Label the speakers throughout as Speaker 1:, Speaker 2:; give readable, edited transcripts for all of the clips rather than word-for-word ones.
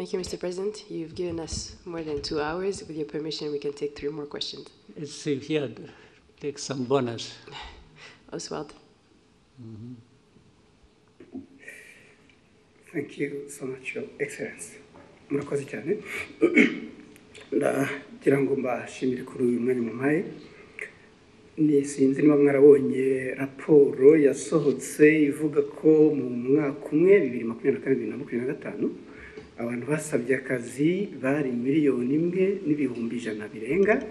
Speaker 1: Thank you, Mr. President. You've given us more than 2 hours. With your permission, we can take 3 more questions.
Speaker 2: Let's see here, take some bonus.
Speaker 1: Oswald.
Speaker 3: Thank you so much, Your Excellency. Murakoze cyane. Ndagira ngo mbashimire kuri uyu mwanya mumpaye. Ni sinzi niba mwarabonye raporo yasohotse ivuga ko mu mwaka umwe 2024-2025 abantu basabye akazi bari miliyoni imwe n'ibihumbi 100 birenga.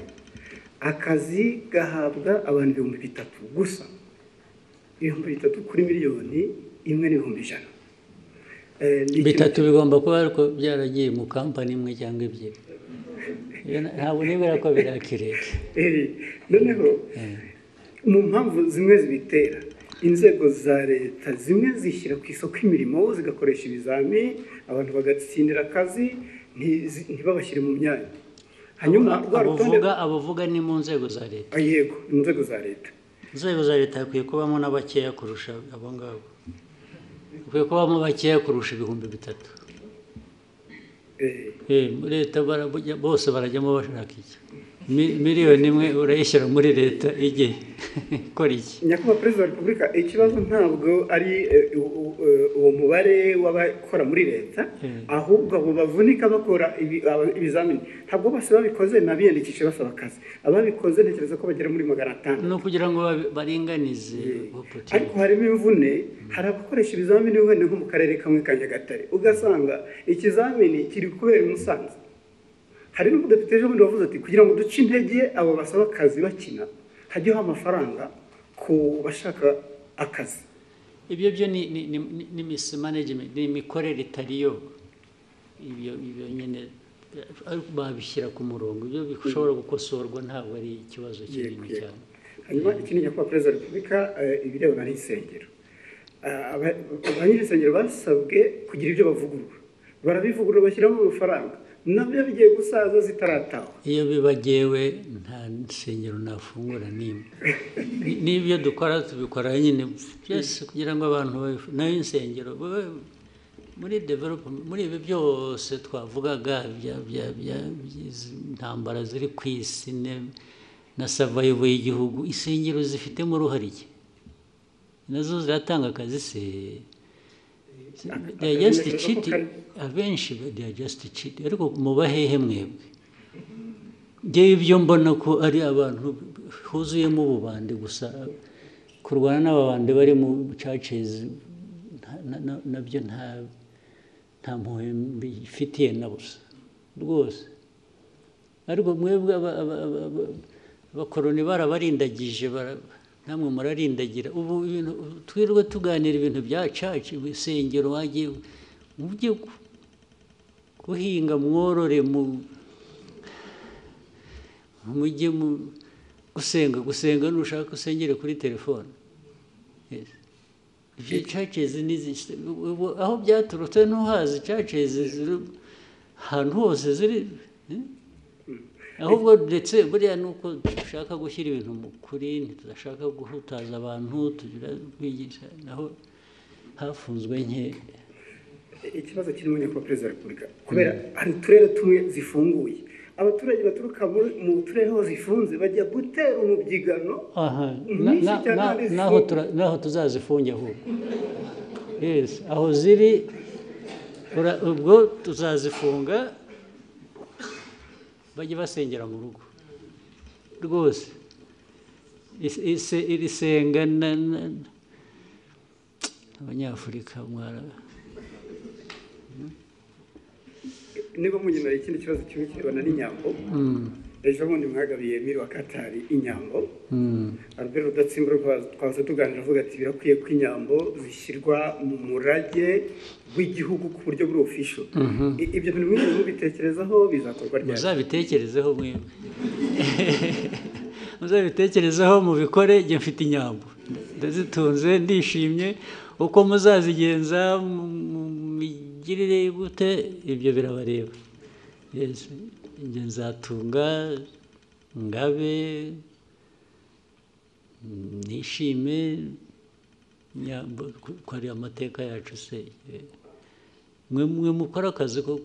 Speaker 3: Akazi gahabwa abantu 3,000 gusa. 3,000 kuri miliyoni imwe n'ibihumbi 100.
Speaker 2: Bitatu bigomba kuba ariko byaragiye mu kampani imwe cyangwa ebyiri. Ntabwo nibera ko birakireka.
Speaker 3: Noneho mu mpamvu zimwe zibitera inzego za leta zimwe zishyira ku isoko imirimo zigakoresha ibizami abantu bagatsindira akazi ntibabashyire mu myanya. Hanyuma
Speaker 2: abavuga ni mu nzego za leta.
Speaker 3: Yego, mu nzego za leta.
Speaker 2: Inzego za leta hakwiye kubamo n'abakeya kurusha abo ngabo. Hakwiye kubamo bakeya kurusha 3,000. Leta bose barajyamo bashaka iki. Miliyoni imwe urayishyira muri leta igihe ikora iki?
Speaker 3: Nyakubahwa Perezida wa Repubulika, ikibazo ntabwo ari uwo mubare w'abakora muri leta, ahubwo abo bavunika bakora ibizamini. Ntabwo bose babikoze nabiyandikishe basaba akazi. Ababikoze ntekereza ko bagera muri 500.
Speaker 2: No kugira ngo baringanize.
Speaker 3: Ariko harimo imvune, hari abakoresha ibizamini wenda nko mu karere kamwe ka Nyagatare. Ugasanga ikizamini kiri kubera Musanze. Hari n'umudepite ejo bundi wavuze ati kugira ngo duce intege abo basaba akazi bakina hajyeho amafaranga ku bashaka akazi.
Speaker 2: Ibyo byo ni mismanagement, ni imikorere itariyo. Ibyo nyine babishyira ku murongo. Ibyo bishobora gukosorwa ntabwo ari ikibazo kinini cyane.
Speaker 3: Hanyuma ikindi Nyakubahwa Perezida wa Repubulika ibirebana n'insengero. Abanyirinsengero basabwe kugira ibyo bavugurura. Barabivugurura bashyiramo amafaranga. Nabyo bigiye gusaza zitarataho.
Speaker 2: Iyo bibagewe nta nsengero nafungura nimwe. N'ibyo dukora tubikora nyine byose kugira ngo abantu nayo insengero muri development muri ibi byose twavugaga bya ntambara ziri ku isi na survival y'igihugu, insengero zifitemo uruhare iki? Nazo ziratanga akazi se. They are just cheating. Abenshi they are just cheating. Ariko mubahehe mwebwe. Ngewe ibyo mbona ko ari abantu huzuyemo ububande gusa kurwana n'ababande bari mu churches nabyo nta mpuhwe bifitiye na busa rwose. Ariko mwebwe abakoroni barabarindagije namwe murarindagira. Ubu ibintu twirwe tuganira ibintu bya church ibisengero wagiye mujye guhinga mworore mujye gusenga nushaka usengere kuri telefone. Ibyo churches aho byaturutse ntuhazi churches ahantu hose ziri ahubwo ndetse buriya nuko dushaka gushyira ibintu mu kuri ntitudashaka guhutaza abantu tugira kwigisha naho hafunzwe nke.
Speaker 3: Ikibazo kirimo Nyakubahwa Perezida wa Repubulika kubera hari uturere tumwe zifunguye, abaturage baturuka mu turere ho zifunze bajya gutera umubyigano.
Speaker 2: Naho tuzazifunge ahubwo. Yes, aho ziri ubwo tuzazifunga bajye basengera mu rugo rwose. Irisenga abanyafurika mwara
Speaker 3: niba munyina ikindi kibazo kimwe kirebana n'inyambo. Ejo bundi mwagabiye Emile wa Katari inyambo. Albert Rudatsimbura twaza tuganira avuga ati birakwiye ko inyambo zishyirwa mu murage w'igihugu ku buryo buri official. Ibyo bintu mwese mubitekerezaho bizakorwa ryari?
Speaker 2: Muzabitekerezeho mwebwe. Muzabitekerezaho mubikore. Njye mfite inyambo ndazitunze ndishimye. Uko muzazigenza migirire gute ibyo birabareba. Yes, njye nzatunga ngabe nishime ko ari amateka yacu se. mwe mukora akazi ko